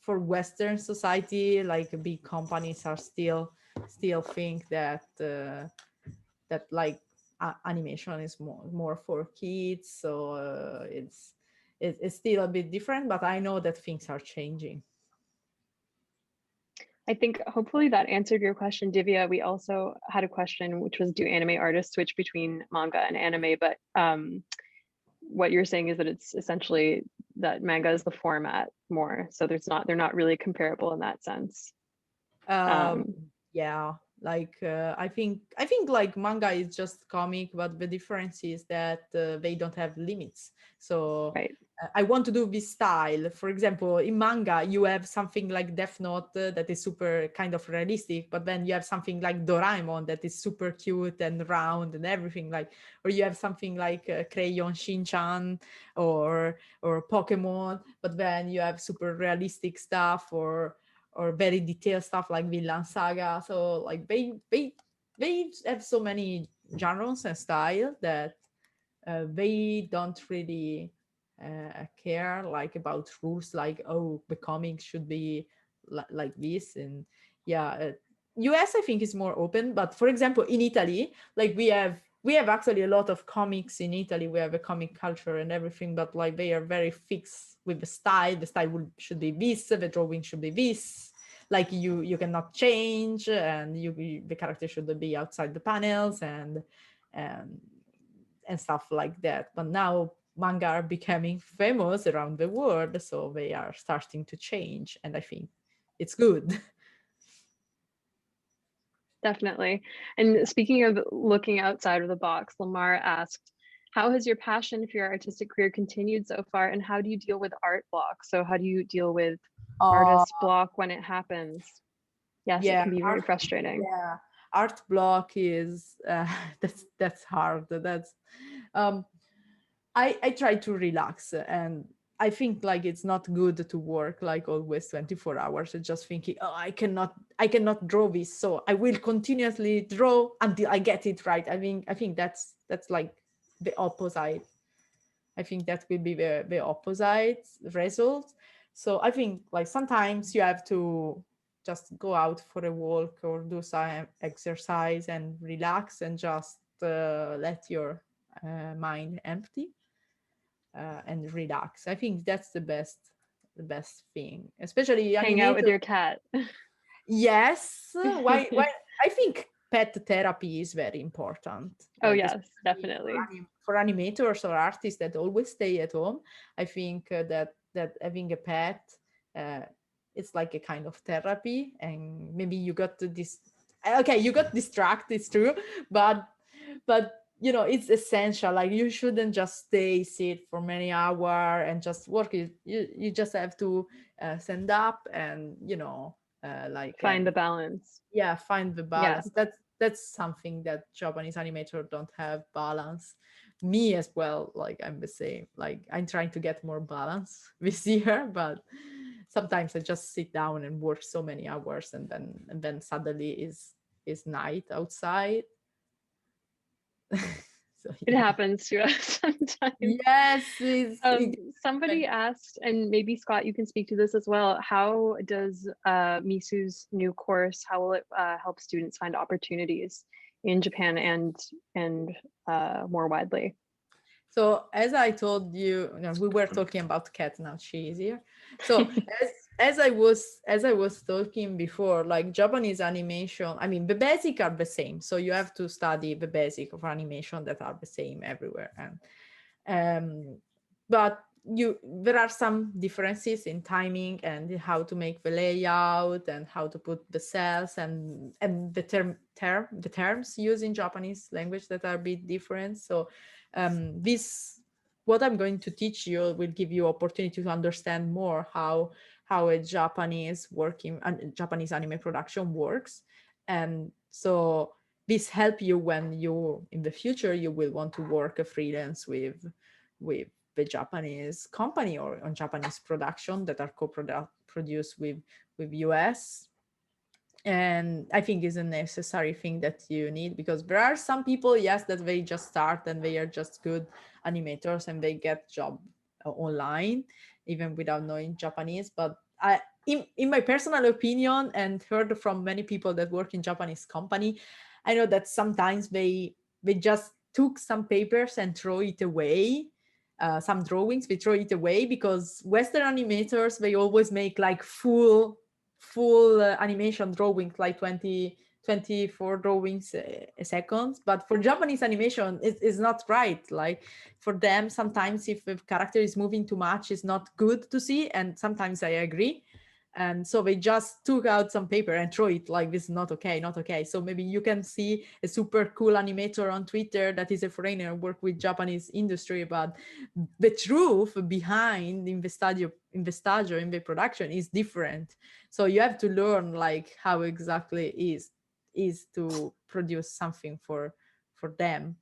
for Western society, like big companies are still think that that like animation is more for kids. So it's still a bit different, but I know that things are changing. I think hopefully that answered your question, Divya. We also had a question, which was, do anime artists switch between manga and anime? But what you're saying is that it's essentially that manga is the format more. So they're not really comparable in that sense. Yeah, like I think like manga is just comic, but the difference is that they don't have limits. So Right. I want to do this style. For example, in manga you have something like Death Note that is super kind of realistic, but then you have something like Doraemon that is super cute and round and everything, like, or you have something like Crayon Shin-chan or Pokemon, but then you have super realistic stuff, or very detailed stuff like Vinland Saga. So like they have so many genres and style that they don't really care like about rules, like, oh, the comics should be like this. And yeah, US I think is more open, but for example in Italy, like we have actually a lot of comics in Italy. We have a comic culture and everything, but like they are very fixed with the style. The style should be this, the drawing should be this, like you cannot change, and the character should be outside the panels and and stuff like that. But now manga are becoming famous around the world, so they are starting to change, and I think it's good. Definitely. And speaking of looking outside of the box, Lamar asked, how has your passion for your artistic career continued so far? And how do you deal with art block? So how do you deal with uh, artist block when it happens? Yes, it yeah, can be very frustrating. yeah, art block is that's hard. That's um I try to relax, and I think like it's not good to work like always 24 hours and just thinking, oh, I cannot draw this, so I will continuously draw until I get it right. I think that's like the opposite. I think that will be the opposite result. So I think like sometimes you have to just go out for a walk or do some exercise and relax and just let your mind empty and relax. I think that's the best thing, especially Hang out with animator. your cat. Yes, why I think pet therapy is very important. Oh, Like yes, especially definitely. for animators or artists that always stay at home. I think that having a pet, uh, it's like a kind of therapy, and maybe you got to this. Okay, you got distracted, it's true, but you know it's essential. Like you shouldn't just sit for many hours and just work. You just have to stand up and like Find the balance. yeah, find the Yeah, balance. That's something that Japanese animator don't have balance. Me as well, like I'm the same. Like I'm trying to get more balance this year, but sometimes I just sit down and work so many hours, and then suddenly is night outside. So It happens to us sometimes. Yes, Somebody asked, and maybe Scott, you can speak to this as well. How does Misu's new course, how will it help students find opportunities in Japan and more widely? So as I told you, we were talking about Kat, now she is here. So as I was talking before, like Japanese animation, I mean the basic are the same. So you have to study the basic of animation that are the same everywhere. And but there are some differences in timing and how to make the layout and how to put the cells and the terms used in Japanese language that are a bit different. So what I'm going to teach you will give you opportunity to understand more how a Japanese Japanese anime production works. And so this help you when you in the future you will want to work a freelance with the Japanese company or on Japanese production that are co-produced with US. And I think is a necessary thing that you need, because there are some people, yes, that they just start and they are just good animators and they get job online even without knowing Japanese. But in my personal opinion, and heard from many people that work in Japanese company, I know that sometimes they just took some papers and throw it away. Some drawings, they throw it away because Western animators, they always make like full animation drawings, like 24 drawings a second. But for Japanese animation, it's not right. Like for them, sometimes if the character is moving too much, it's not good to see. And sometimes I agree. And so they just took out some paper and throw it like this is not okay. So maybe you can see a super cool animator on Twitter that is a foreigner, work with Japanese industry, but the truth behind in the production is different. So you have to learn like how exactly is to produce something for them.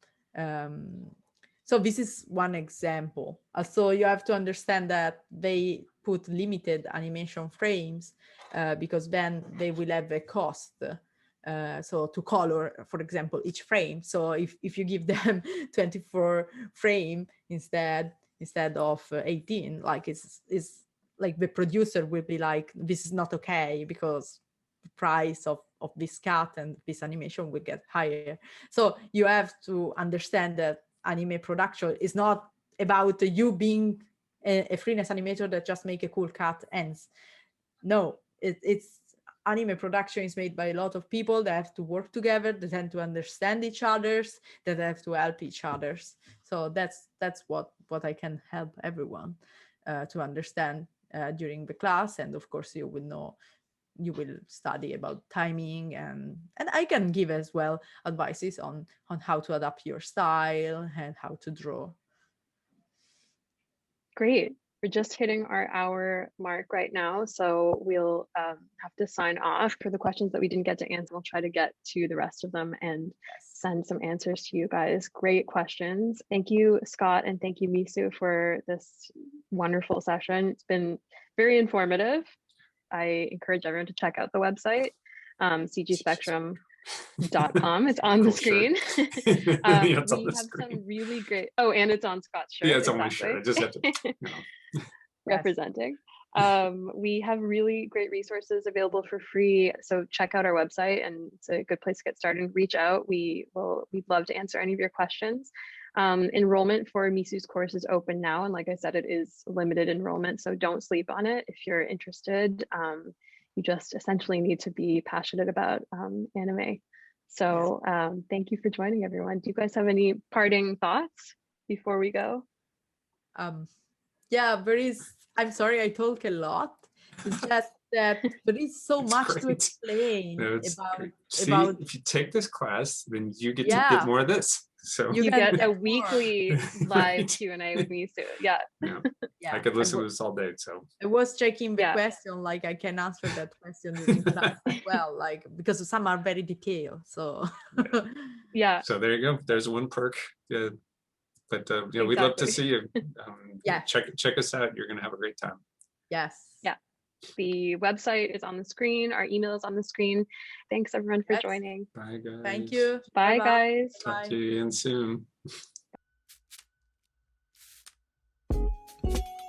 So this is one example. So you have to understand that they put limited animation frames because then they will have a cost. So to color, for example, each frame. So if you give them 24 frame instead of 18, like it's like the producer will be like, this is not okay because the price of this cut and this animation will get higher. So you have to understand that anime production is not about you being a freelance animator that just make a cool cut ends. No, it's anime production is made by a lot of people that have to work together, that tend to understand each other's, that have to help each other's. So that's what I can help everyone to understand during the class. And of course you will study about timing, and I can give as well advices on how to adapt your style and how to draw. Great. We're just hitting our hour mark right now, so we'll have to sign off. For the questions that we didn't get to answer, we'll try to get to the rest of them and send some answers to you guys. Great questions. Thank you, Scott, and thank you, Misu, for this wonderful session. It's been very informative. I encourage everyone to check out the website, cgspectrum.com. It's on the screen. We have some really great, and it's on Scott's shirt. Yeah, it's on my shirt. I just have to, representing. We have really great resources available for free. So check out our website, and it's a good place to get started and reach out. We'd love to answer any of your questions. Enrollment for Misu's course is open now. And like I said, it is limited enrollment, so don't sleep on it. If you're interested, you just essentially need to be passionate about anime. So thank you for joining, everyone. Do you guys have any parting thoughts before we go? Yeah, I'm sorry I talk a lot. It's just that there is so much to explain about. If you take this class, then you get to get more of this. So you get a weekly live Q&A with me soon. Yeah. I could listen to this all day. So I was checking the question, like I can answer that question during class as well, like because some are very detailed. So yeah. So there you go. There's one perk. But exactly. We'd love to see you. Check us out. You're gonna have a great time. Yes. Yeah. The website is on the screen. Our email is on the screen. Thanks everyone for joining. Bye guys. Thank you. Bye guys. Talk to you again soon. Bye.